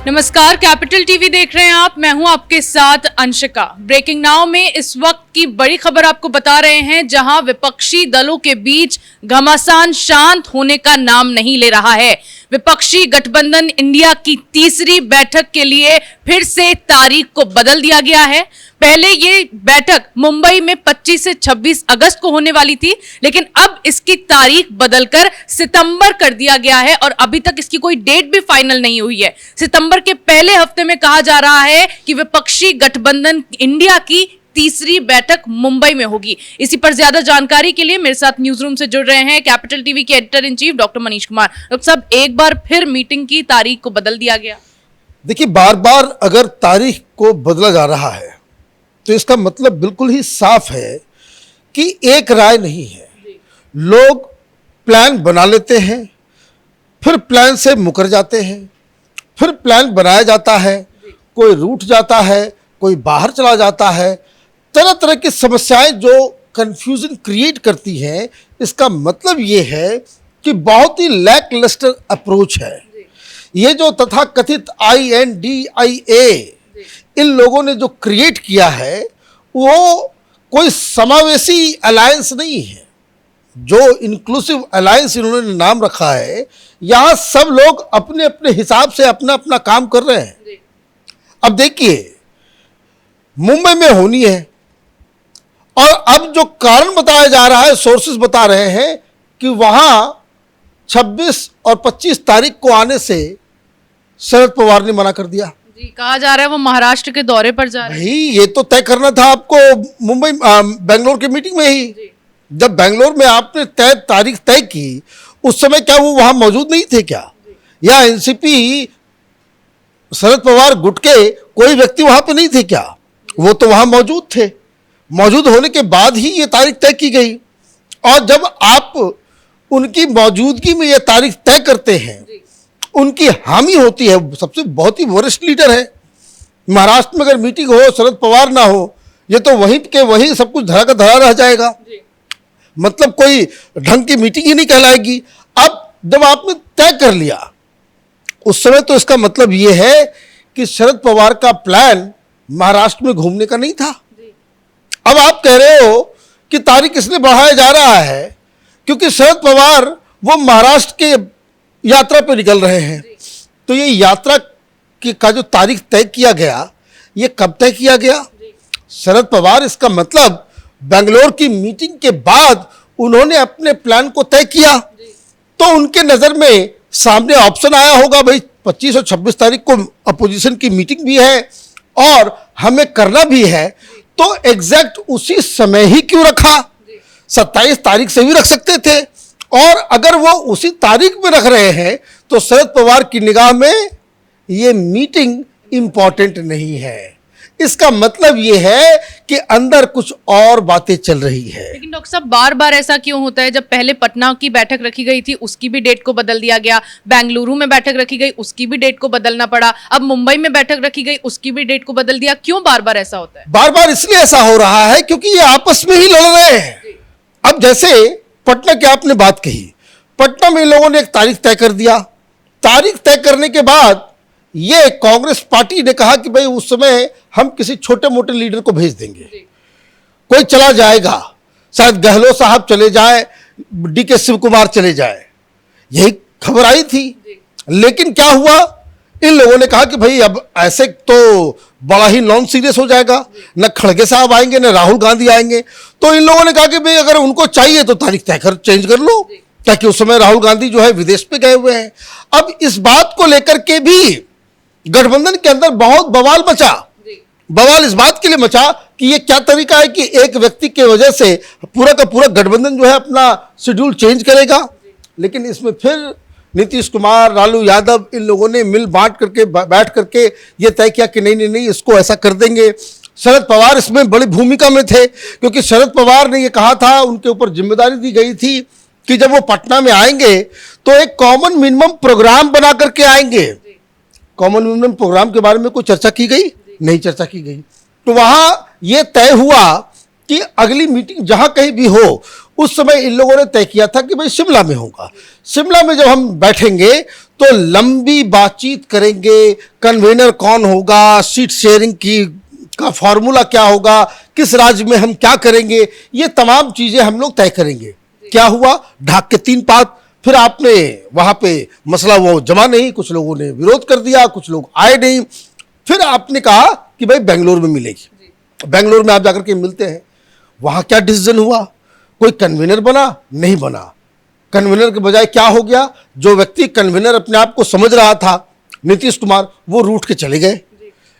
नमस्कार, capital TV देख रहे हैं आप। मैं हूं आपके साथ अंशिका। ब्रेकिंग नाउ में इस वक्त की बड़ी खबर आपको बता रहे हैं, जहां विपक्षी दलों के बीच घमासान शांत होने का नाम नहीं ले रहा है। विपक्षी गठबंधन इंडिया की तीसरी बैठक के लिए फिर से तारीख को बदल दिया गया है। पहले ये बैठक मुंबई में 25 से 26 अगस्त को होने वाली थी, लेकिन अब इसकी तारीख बदलकर सितंबर कर दिया गया है और अभी तक इसकी कोई डेट भी फाइनल नहीं हुई है। सितंबर के पहले हफ्ते में कहा जा रहा है कि विपक्षी गठबंधन इंडिया की तीसरी बैठक मुंबई में होगी। इसी पर ज्यादा जानकारी के लिए मेरे साथ न्यूज रूम से जुड़ रहे हैं कैपिटल टीवी के editor in chief doctor Manish Kumar. Doctor साहब, एक बार फिर मीटिंग की तारीख को बदल दिया गया। देखिए, बार बार अगर तारीख को बदला जा रहा है तो इसका मतलब बिल्कुल ही साफ है कि एक राय नहीं है। लोग प्लान बना लेते हैं, फिर प्लान से मुकर जाते हैं, फिर प्लान बनाया जाता है, कोई रूठ जाता है, कोई बाहर चला जाता है। तरह तरह की समस्याएं जो कंफ्यूजन क्रिएट करती हैं, इसका मतलब ये है कि बहुत ही लैक लस्टर अप्रोच है। ये जो तथाकथित INDIA इन लोगों ने जो क्रिएट किया है, वो कोई समावेशी अलायंस नहीं है। जो इंक्लूसिव अलायंस इन्होंने नाम रखा है, यहाँ सब लोग अपने अपने हिसाब से अपना अपना काम कर रहे हैं। अब देखिए, मुंबई में होनी है और अब जो कारण बताया जा रहा है, सोर्सेस बता रहे हैं कि वहां 26 और 25 तारीख को आने से शरद पवार ने मना कर दिया। जी, कहा जा रहा है वो महाराष्ट्र के दौरे पर जा रहे हैं। भाई, ये तो तय करना था आपको मुंबई बेंगलोर की मीटिंग में ही। जब बेंगलोर में आपने तारीख तय की, उस समय क्या वो वहां मौजूद नहीं थे क्या? या एनसीपी शरद पवार गुट के कोई व्यक्ति वहां पे नहीं थे क्या? वो तो वहां मौजूद थे। मौजूद होने के बाद ही ये तारीख तय की गई। और जब आप उनकी मौजूदगी में ये तारीख तय करते हैं, उनकी हामी होती है, सबसे बहुत ही वरिष्ठ लीडर है। महाराष्ट्र में अगर मीटिंग हो, शरद पवार ना हो, ये तो वहीं के वहीं सब कुछ धरा का धरा रह जाएगा। मतलब कोई ढंग की मीटिंग ही नहीं कहलाएगी। अब जब आपने तय कर लिया, उस समय तो इसका मतलब ये है कि शरद पवार का प्लान महाराष्ट्र में घूमने का नहीं था। अब आप कह रहे हो कि तारीख इसलिए बढ़ाया जा रहा है क्योंकि शरद पवार वो महाराष्ट्र के यात्रा पे निकल रहे हैं। तो ये यात्रा का जो तारीख तय किया गया, ये कब तय किया गया? शरद पवार, इसका मतलब बेंगलोर की मीटिंग के बाद उन्होंने अपने प्लान को तय किया। तो उनके नजर में सामने ऑप्शन आया होगा, भाई 25 और 26 तारीख को अपोजिशन की मीटिंग भी है और हमें करना भी है, तो एग्जैक्ट उसी समय ही क्यों रखा? 27 तारीख से भी रख सकते थे। और अगर वो उसी तारीख में रख रहे हैं तो शरद पवार की निगाह में ये मीटिंग इंपॉर्टेंट नहीं है। इसका मतलब ये है कि अंदर कुछ और बातें चल रही है। लेकिन डॉक्टर साहब, बार बार ऐसा क्यों होता है? जब पहले पटना की बैठक रखी गई थी, उसकी भी डेट को बदल दिया गया। बेंगलुरु में बैठक रखी गई, उसकी भी डेट को बदलना पड़ा। अब मुंबई में बैठक रखी गई, उसकी भी डेट को बदल दिया। क्यों बार बार ऐसा होता है? बार बार इसलिए ऐसा हो रहा है क्योंकि ये आपस में ही लड़ रहे हैं। अब जैसे पटना की आपने बात कही, पटना में इन लोगों ने एक तारीख तय कर दिया। तारीख तय करने के बाद ये कांग्रेस पार्टी ने कहा कि भाई उस समय हम किसी छोटे मोटे लीडर को भेज देंगे, कोई चला जाएगा, शायद गहलोत साहब चले जाए, DK शिव कुमार चले जाए, यही खबर आई थी। लेकिन क्या हुआ? इन लोगों ने कहा कि भाई अब ऐसे तो बड़ा ही नॉन सीरियस हो जाएगा, न खड़गे साहब आएंगे न राहुल गांधी आएंगे। तो इन लोगों ने कहा कि भाई अगर उनको चाहिए तो तारीख तय कर चेंज कर लो, ताकि उस समय राहुल गांधी जो है विदेश पे गए हुए हैं। अब इस बात को लेकर के भी गठबंधन के अंदर बहुत बवाल मचा। बवाल इस बात के लिए मचा कि ये क्या तरीका है कि एक व्यक्ति की वजह से पूरा का पूरा गठबंधन जो है अपना शेड्यूल चेंज करेगा। लेकिन इसमें फिर नीतीश कुमार, लालू यादव, इन लोगों ने मिल बांट करके बैठ करके ये तय किया कि नहीं नहीं नहीं, इसको ऐसा कर देंगे। शरद पवार इसमें बड़ी भूमिका में थे क्योंकि शरद पवार ने ये कहा था, उनके ऊपर जिम्मेदारी दी गई थी कि जब वो पटना में आएंगे तो एक कॉमन मिनिमम प्रोग्राम बना करके आएंगे। कॉमन मिनिमम प्रोग्राम के बारे में कोई चर्चा की गई? नहीं चर्चा की गई। तो वहां ये तय हुआ कि अगली मीटिंग जहां कहीं भी हो, उस समय इन लोगों ने तय किया था कि भाई शिमला में होगा। शिमला में जब हम बैठेंगे तो लंबी बातचीत करेंगे, कन्वेनर कौन होगा, सीट शेयरिंग की का फॉर्मूला क्या होगा, किस राज्य में हम क्या करेंगे, ये तमाम चीजें हम लोग तय करेंगे। क्या हुआ, ढाक के 3 पात। फिर आपने वहां पे मसला वो जमा नहीं, कुछ लोगों ने विरोध कर दिया, कुछ लोग आए नहीं। फिर आपने कहा कि भाई बेंगलोर में मिलेगी। बेंगलोर में आप जाकर के मिलते हैं, वहां क्या डिसीजन हुआ, कोई कन्वीनर बना नहीं बना। कन्वीनर के बजाय क्या हो गया, जो व्यक्ति कन्वीनर अपने आप को समझ रहा था, नीतीश कुमार, वो रूठ के चले गए।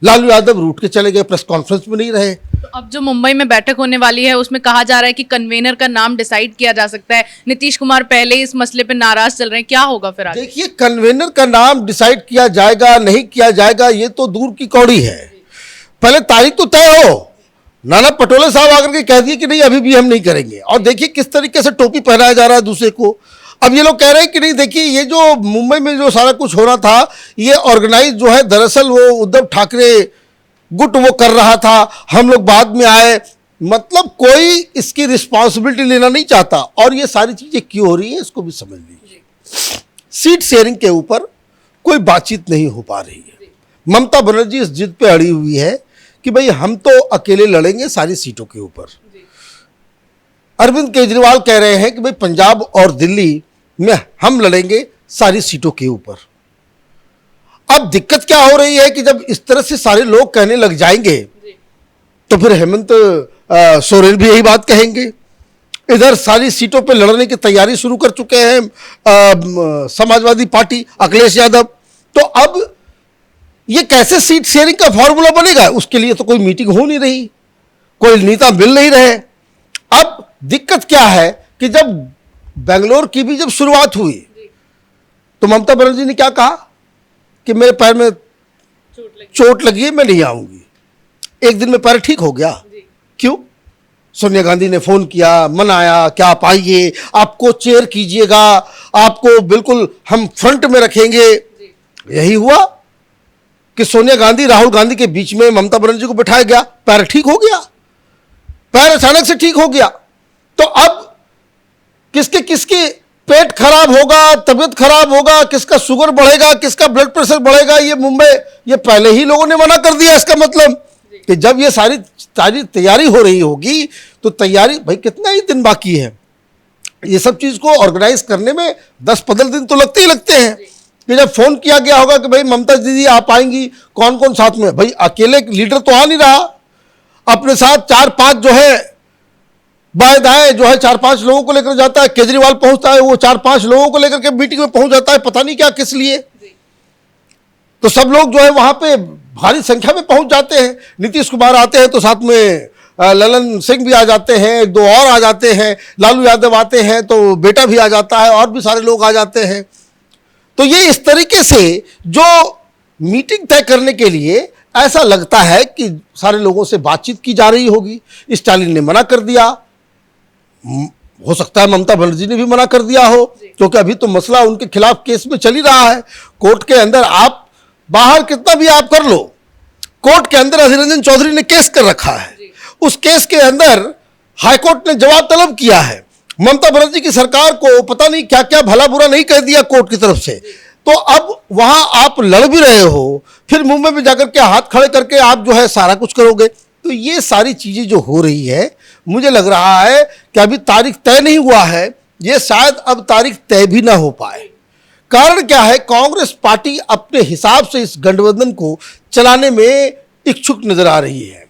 लालू यादव रूठ के चले गए, प्रेस कॉन्फ्रेंस में नहीं रहे। तो अब जो मुंबई में बैठक होने वाली है उसमें कहा जा रहा है कि कन्वेनर का नाम डिसाइड किया जा सकता है। नीतीश कुमार पहले ही इस मसले पे नाराज चल रहे हैं, क्या होगा फिर आगे? देखिए, कन्वेनर का नाम डिसाइड किया जाएगा नहीं किया जाएगा ये तो दूर की कौड़ी है, पहले तारीख तो तय हो। नाना पटोले साहब आकर के कह दिए कि नहीं अभी भी हम नहीं करेंगे, और देखिए किस तरीके से टोपी पहनाया जा रहा है दूसरे को। अब ये लोग कह रहे हैं कि नहीं, देखिए ये जो मुंबई में जो सारा कुछ हो रहा था ये ऑर्गेनाइज जो है, दरअसल वो उद्धव ठाकरे गुट वो कर रहा था, हम लोग बाद में आए। मतलब कोई इसकी रिस्पॉन्सिबिलिटी लेना नहीं चाहता, और ये सारी चीजें क्यों हो रही है इसको भी समझ लीजिए। सीट शेयरिंग के ऊपर कोई बातचीत नहीं हो पा रही है। ममता बनर्जी इस जिद पे अड़ी हुई है कि भाई हम तो अकेले लड़ेंगे सारी सीटों के ऊपर। अरविंद केजरीवाल कह रहे हैं कि भाई पंजाब और दिल्ली में हम लड़ेंगे सारी सीटों के ऊपर। अब दिक्कत क्या हो रही है कि जब इस तरह से सारे लोग कहने लग जाएंगे तो फिर हेमंत सोरेन भी यही बात कहेंगे। इधर सारी सीटों पे लड़ने की तैयारी शुरू कर चुके हैं समाजवादी पार्टी, अखिलेश यादव। तो अब ये कैसे सीट शेयरिंग का फॉर्मूला बनेगा, उसके लिए तो कोई मीटिंग हो नहीं रही, कोई नेता मिल नहीं रहे। अब दिक्कत क्या है कि जब बेंगलोर की भी जब शुरुआत हुई तो ममता बनर्जी ने क्या कहा कि मेरे पैर में चोट लगी है, मैं नहीं आऊंगी। एक दिन में पैर ठीक हो गया। क्यों? सोनिया गांधी ने फोन किया, मनाया, क्या आप आइए, आपको चेयर कीजिएगा, आपको बिल्कुल हम फ्रंट में रखेंगे। यही हुआ कि सोनिया गांधी राहुल गांधी के बीच में ममता बनर्जी को बिठाया गया, पैर ठीक हो गया, पैर अचानक से ठीक हो गया। तो अब किसके किसके पेट खराब होगा, तबीयत खराब होगा, किसका शुगर बढ़ेगा, किसका ब्लड प्रेशर बढ़ेगा, ये मुंबई ये पहले ही लोगों ने मना कर दिया। इसका मतलब कि जब ये सारी तैयारी हो रही होगी तो तैयारी, भाई कितना ही दिन बाकी है, ये सब चीज को ऑर्गेनाइज करने में 10-15 दिन तो लगते ही लगते हैं। कि जब फोन किया गया होगा कि भाई ममता दीदी आप आएंगी, कौन कौन साथ में, भाई अकेले लीडर तो आ नहीं रहा, अपने साथ 4-5 जो है बाएं दाएं जो है 4-5 लोगों को लेकर जाता है। केजरीवाल पहुंचता है, वो 4-5 लोगों को लेकर के मीटिंग में पहुंच जाता है, पता नहीं क्या किस लिए। तो सब लोग जो है वहां पे भारी संख्या में पहुंच जाते हैं। नीतीश कुमार आते हैं तो साथ में ललन सिंह भी आ जाते हैं, 1-2 और आ जाते हैं, लालू यादव आते हैं तो बेटा भी आ जाता है, और भी सारे लोग आ जाते हैं। तो ये इस तरीके से जो मीटिंग तय करने के लिए ऐसा लगता है कि सारे लोगों से बातचीत की जा रही होगी। स्टालिन ने मना कर दिया, हो सकता है ममता बनर्जी ने भी मना कर दिया हो, क्योंकि अभी तो मसला उनके खिलाफ केस में चल ही रहा है कोर्ट के अंदर। आप बाहर कितना भी आप कर लो, कोर्ट के अंदर अधीर रंजन चौधरी ने केस कर रखा है। उस केस के अंदर हाईकोर्ट ने जवाब तलब किया है। ममता बनर्जी की सरकार को पता नहीं क्या क्या भला बुरा नहीं कह दिया कोर्ट की तरफ से। तो अब वहां आप लड़ भी रहे हो, फिर मुंबई में जाकर के हाथ खड़े करके आप जो है सारा कुछ करोगे। तो ये सारी चीजें जो हो रही है, मुझे लग रहा है कि अभी तारीख तय नहीं हुआ है, ये शायद अब तारीख तय भी ना हो पाए। कारण क्या है, कांग्रेस पार्टी अपने हिसाब से इस गठबंधन को चलाने में इच्छुक नजर आ रही है।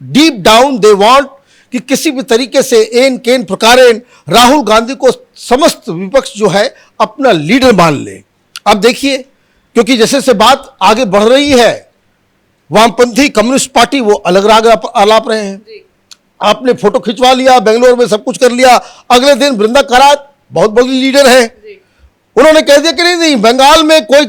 डीप डाउन दे वांट कि किसी भी तरीके से एन केन प्रकारेण राहुल गांधी को समस्त विपक्ष जो है अपना लीडर मान ले। अब देखिए, क्योंकि जैसे से बात आगे बढ़ रही है, वामपंथी कम्युनिस्ट पार्टी वो अलग राग आलाप रहे हैं। आपने फोटो खिंचवा लिया, बेंगलोर में सब कुछ कर लिया, अगले दिन वृंदा करात बहुत बड़ी लीडर है, उन्होंने कह दिया कि नहीं बंगाल में कोई,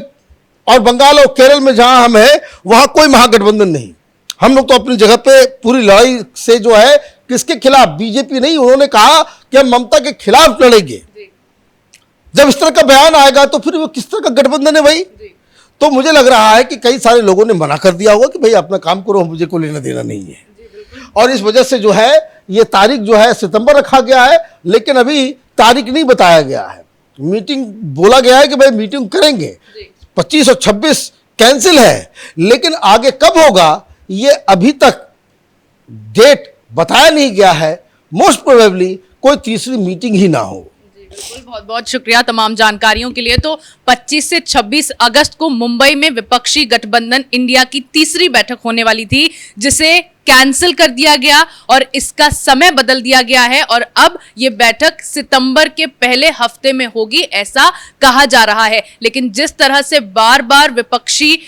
और बंगाल और केरल में जहां हम हैं वहां कोई महागठबंधन नहीं, हम लोग तो अपनी जगह पे पूरी लड़ाई से जो है किसके खिलाफ, बीजेपी नहीं, उन्होंने कहा कि हम ममता के खिलाफ लड़ेंगे। जब इस तरह का बयान आएगा तो फिर वो किस तरह का गठबंधन है भाई। तो मुझे लग रहा है कि कई सारे लोगों ने मना कर दिया होगा कि भाई अपना काम करो, मुझे को लेना देना नहीं है। और इस वजह से जो है ये तारीख जो है सितंबर रखा गया है, लेकिन अभी तारीख नहीं बताया गया है। मीटिंग बोला गया है कि भाई मीटिंग करेंगे, 25 और 26 कैंसिल है, लेकिन आगे कब होगा ये अभी तक डेट बताया नहीं गया है। मोस्ट प्रोबेबली कोई तीसरी मीटिंग ही ना हो। बिल्कुल, बहुत बहुत शुक्रिया तमाम जानकारियों के लिए। तो 25 से 26 अगस्त को मुंबई में विपक्षी गठबंधन इंडिया की तीसरी बैठक होने वाली थी, जिसे कैंसिल कर दिया गया और इसका समय बदल दिया गया है और अब ये बैठक सितंबर के पहले हफ्ते में होगी, ऐसा कहा जा रहा है। लेकिन जिस तरह से बार बार विपक्षी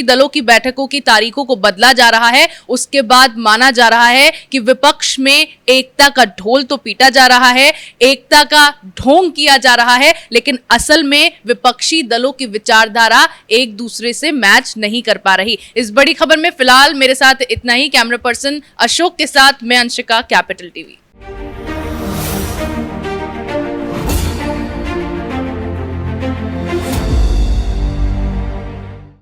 दलों की बैठकों की तारीखों को बदला जा रहा है, उसके बाद माना जा रहा है कि विपक्ष में एकता का ढोल तो पीटा जा रहा है, एकता का ढोंग किया जा रहा है, लेकिन असल में विपक्षी दलों की विचारधारा एक दूसरे से मैच नहीं कर पा रही। इस बड़ी खबर में फिलहाल मेरे साथ इतना ही। कैमरा पर्सन अशोक के साथ मैं अंशिका, कैपिटल टीवी।